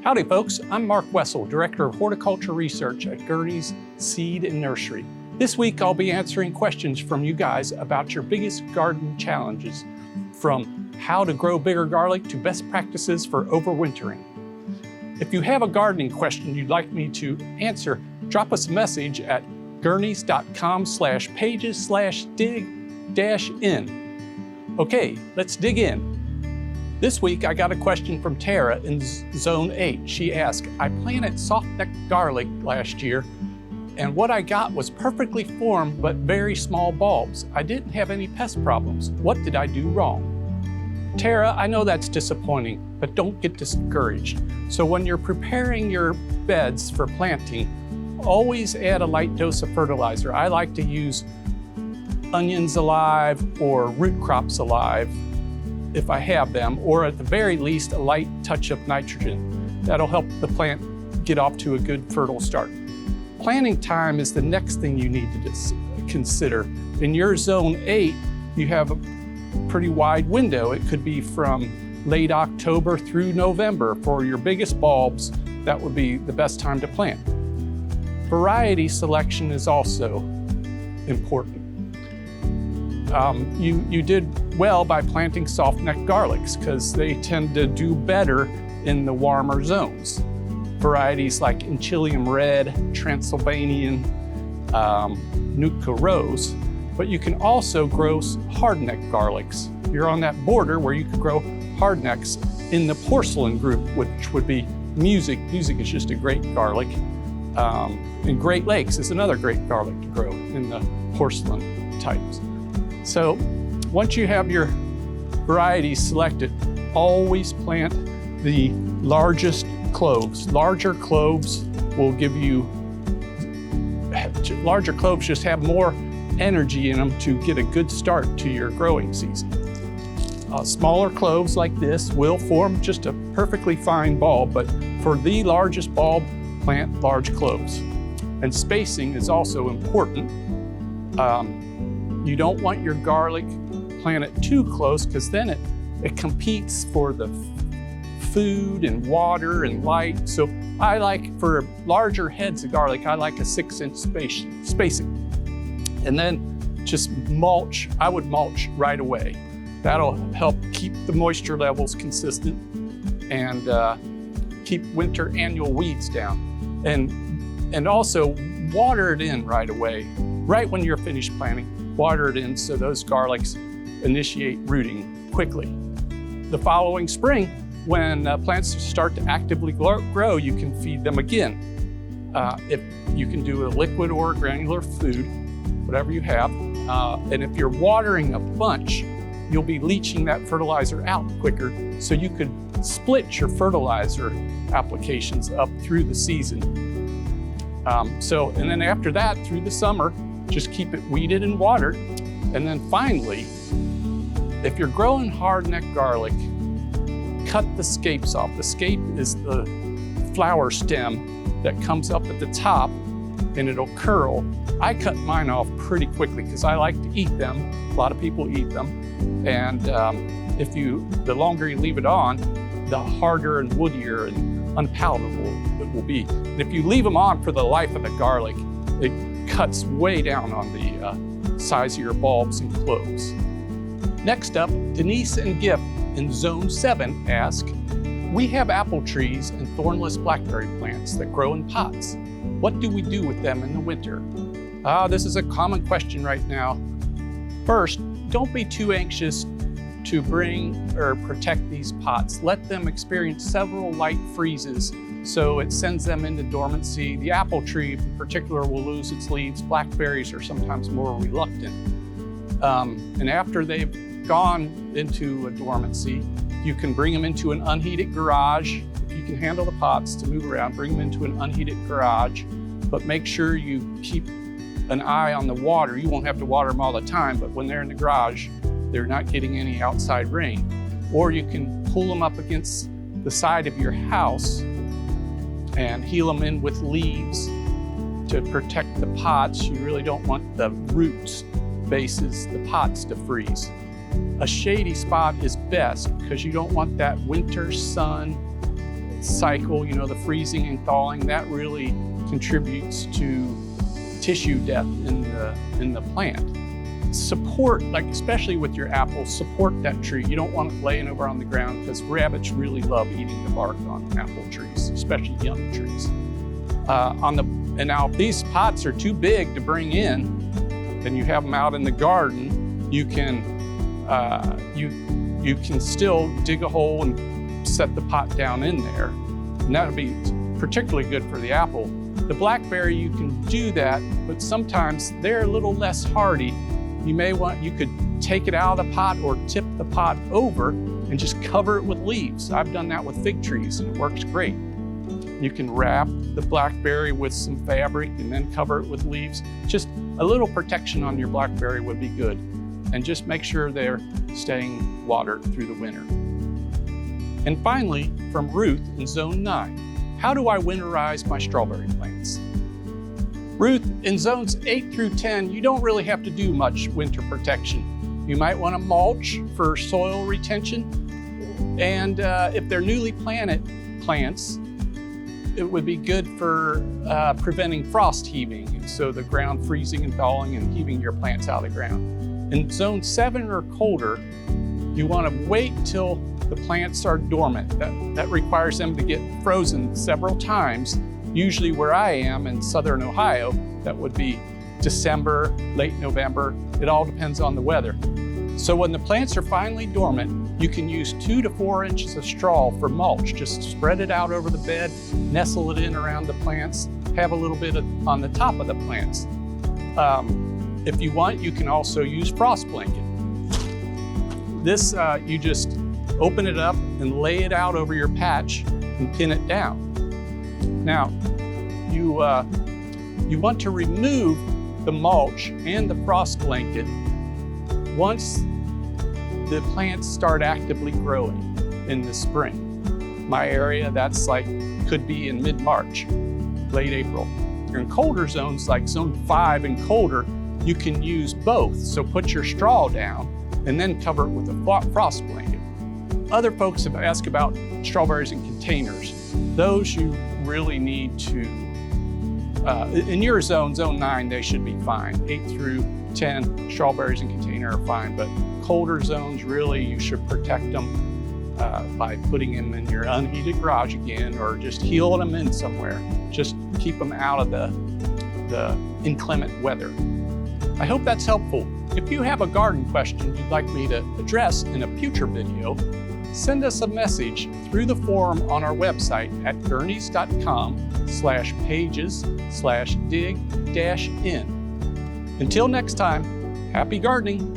Howdy folks, I'm Mark Wessel, Director of Horticulture Research at Gurney's Seed and Nursery. This week I'll be answering questions from you guys about your biggest garden challenges, from how to grow bigger garlic to best practices for overwintering. If you have a gardening question you'd like me to answer, drop us a message at gurneys.com/page/dig-in. Okay, let's dig in. This week I got a question from Tara in Zone 8. She asked, I planted softneck garlic last year and what I got was perfectly formed but very small bulbs. I didn't have any pest problems. What did I do wrong? Tara, I know that's disappointing, but don't get discouraged. So when you're preparing your beds for planting, always add a light dose of fertilizer. I like to use Onions Alive or Root Crops Alive if I have them, or at the very least, a light touch of nitrogen. That'll help the plant get off to a good fertile start. Planting time is the next thing you need to consider. In your Zone 8, you have a pretty wide window. It could be from late October through November. For your biggest bulbs, that would be the best time to plant. Variety selection is also important. You did well by planting softneck garlics because they tend to do better in the warmer zones. Varieties like Enchilium Red, Transylvanian, Nootka Rose, but you can also grow hardneck garlics. You're on that border where you could grow hardnecks in the porcelain group, which would be Music. Music is just a great garlic. And Great Lakes is another great garlic to grow in the porcelain types. So once you have your varieties selected, always plant the largest cloves. Larger cloves just have more energy in them to get a good start to your growing season. Smaller cloves like this will form just a perfectly fine bulb, but for the largest bulb, plant large cloves. And spacing is also important. You don't want your garlic planted too close because then it competes for the food and water and light. So I like, for larger heads of garlic, I like a 6-inch spacing. And then just mulch. I would mulch right away. That'll help keep the moisture levels consistent and keep winter annual weeds down. And also water it in right away. Right when you're finished planting, water it in so those garlics initiate rooting quickly. The following spring, when plants start to actively grow, you can feed them again. If you can do a liquid or granular food, whatever you have. And if you're watering a bunch, you'll be leaching that fertilizer out quicker, so you could split your fertilizer applications up through the season. And then after that, through the summer, just keep it weeded and watered. And then finally, if you're growing hardneck garlic, cut the scapes off. The scape is the flower stem that comes up at the top and it'll curl. I cut mine off pretty quickly because I like to eat them. A lot of people eat them. And the longer you leave it on, the harder and woodier and unpalatable it will be. And if you leave them on for the life of the garlic, it cuts way down on the size of your bulbs and cloves. Next up, Denise and Gift in Zone 7 ask, we have apple trees and thornless blackberry plants that grow in pots. What do we do with them in the winter? This is a common question right now. First, don't be too anxious to bring or protect these pots. Let them experience several light freezes so it sends them into dormancy. The apple tree in particular will lose its leaves. Blackberries are sometimes more reluctant. And after they've gone into a dormancy, you can bring them into an unheated garage. If you can handle the pots to move around, bring them into an unheated garage, but make sure you keep an eye on the water. You won't have to water them all the time, but when they're in the garage, they're not getting any outside rain. Or you can pull them up against the side of your house and heel them in with leaves to protect the pots. You really don't want the roots, bases, the pots to freeze. A shady spot is best because you don't want that winter sun cycle, you know, the freezing and thawing, that really contributes to tissue death in the plant. Support, like especially with your apples, support that tree. You don't want it laying over on the ground because rabbits really love eating the bark on apple trees, especially young trees. And now if these pots are too big to bring in, and you have them out in the garden, you can still dig a hole and set the pot down in there. And that would be particularly good for the apple. The blackberry, you can do that, but sometimes they're a little less hardy. You could take it out of the pot or tip the pot over and just cover it with leaves. I've done that with fig trees and it works great. You can wrap the blackberry with some fabric and then cover it with leaves. Just a little protection on your blackberry would be good. And just make sure they're staying watered through the winter. And finally, from Ruth in Zone 9, how do I winterize my strawberry plants? Ruth, in zones 8 through 10, you don't really have to do much winter protection. You might want to mulch for soil retention. And if they're newly planted plants, it would be good for preventing frost heaving, so the ground freezing and thawing and heaving your plants out of the ground. In zone 7 or colder, you want to wait till the plants are dormant. That requires them to get frozen several times. Usually where I am in southern Ohio, that would be December, late November. It all depends on the weather. So when the plants are finally dormant, you can use 2 to 4 inches of straw for mulch. Just spread it out over the bed, nestle it in around the plants, have a little bit on the top of the plants. If you want, you can also use frost blanket. This, you just open it up and lay it out over your patch and pin it down. Now, you want to remove the mulch and the frost blanket once the plants start actively growing in the spring. My area, that's could be in mid-March, late April. In colder zones like zone 5 and colder, you can use both. So put your straw down and then cover it with a frost blanket. Other folks have asked about strawberries in containers. Those you really need to, in your zone, zone 9, they should be fine. 8 through 10, strawberries in container are fine, but colder zones, really, you should protect them by putting them in your unheated garage again, or just heeling them in somewhere. Just keep them out of the inclement weather. I hope that's helpful. If you have a garden question you'd like me to address in a future video, send us a message through the forum on our website at gurneys.com/pages/dig-in. Until next time, happy gardening.